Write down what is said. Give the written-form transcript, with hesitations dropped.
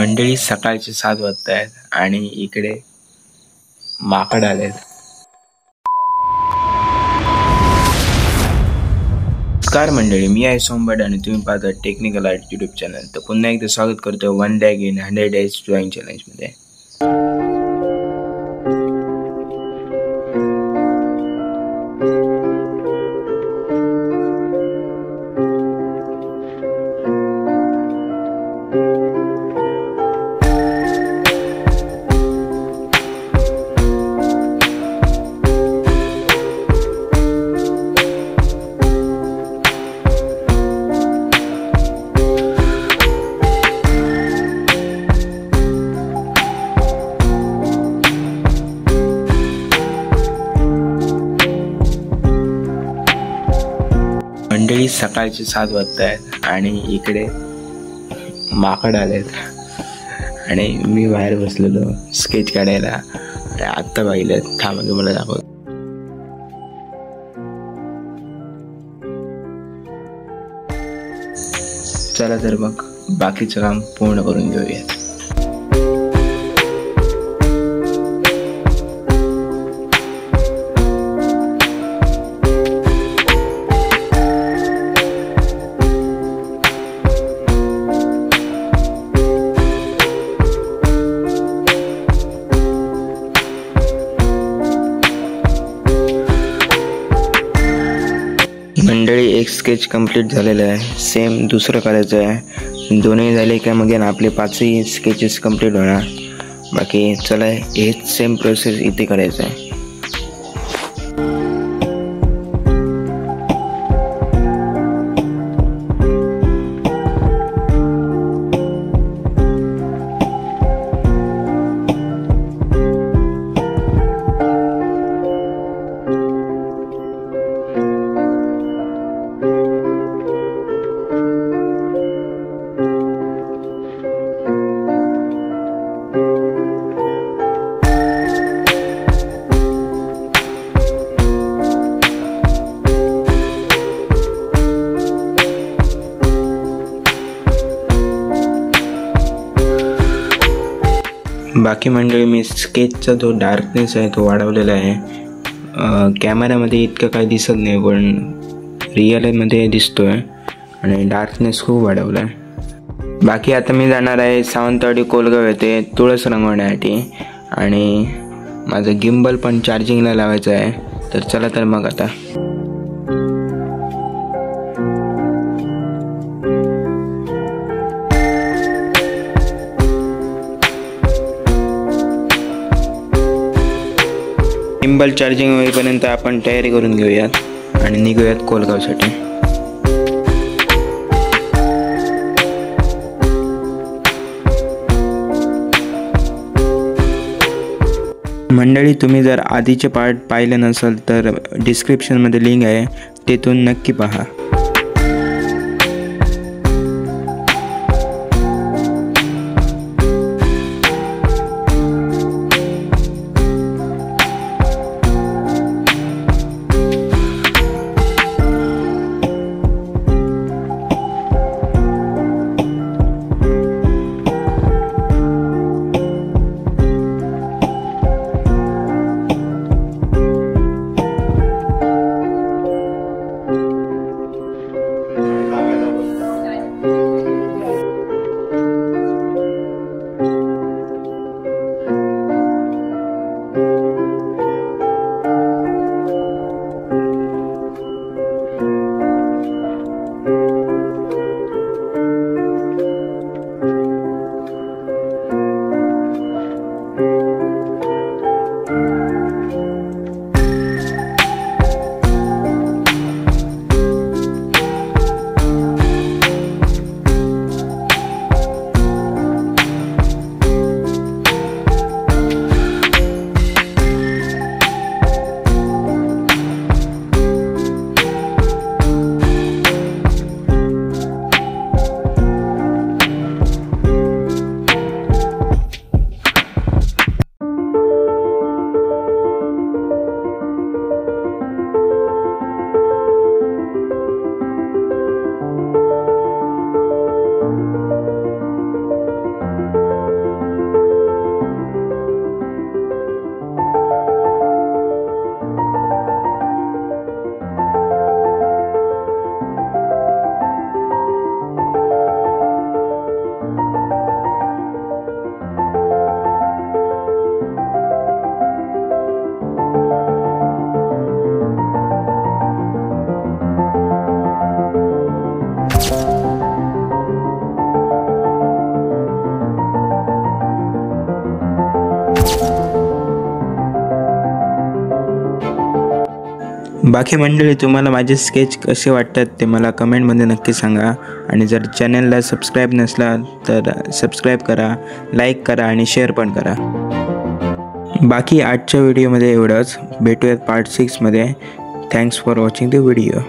मंडळी सकाळचे 7 वाजतायत आणि इकडे माकड आलेत. नमस्कार मंडळी, मी आहे सोमबड आणि तुम्ही पाहता टेक्निकल आर्ट यूट्यूब चॅनल. तर पुन्हा एकदा स्वागत करतो 1 डॅग इन 100 डेज ड्रॉइंग चॅलेंजमध्ये. मंडळी सकाळचे 7 वाजतायत आणि इकडे माकड आलेत आणि मी बाहेर बसलेलो स्केच काढायला आणि आत्ता पाहिलं. थांबा तुम्हाला दाखवतो. चला तर मग बाकीचं काम पूर्ण करून घेऊयात. मंडळी एक स्केच कंप्लीट झालेलं आहे. सेम दुसरं करायचं आहे. दोन्ही झाले का मग आपले 5ही स्केचेस कंप्लीट होणार. बाकी चला हेच सेम प्रोसेस इथे करायचं आहे. बाकी मंडळी मी स्केचचा जो डार्कनेस आहे तो वाढवलेला आहे. कॅमेऱ्यामध्ये इतकं काही दिसत नाही पण रिअलमध्ये दिसतोय आणि डार्कनेस खूप वाढवला आहे. बाकी आता मी जाणार आहे सावंतवाडी कोलगाव येथे तुळस रंगवण्यासाठी आणि माझं गिम्बल पण चार्जिंगला लावायचं आहे. तर चला तर मग आता गिम्बल चार्जिंग होईपर्यंत आपण तयारी करून घेऊयात आणि निघूयात कोलगावसाठी. मंडळी तुम्ही जर आधीचे पार्ट पाहिले नसेल तर डिस्क्रिप्शनमध्ये लिंक आहे, तिथून नक्की पहा. बाकी मंडळी, तुम्हाला माझे स्केच कसे वाटतात ते मला कमेंटमध्ये नक्की सांगा. आणि जर चॅनलला सबस्क्राईब नसला तर सबस्क्राईब करा, लाईक करा आणि शेअर पण करा. बाकी आजच्या व्हिडिओमध्ये एवढंच. भेटूयात पार्ट 6 मध्ये. Thanks for watching the video.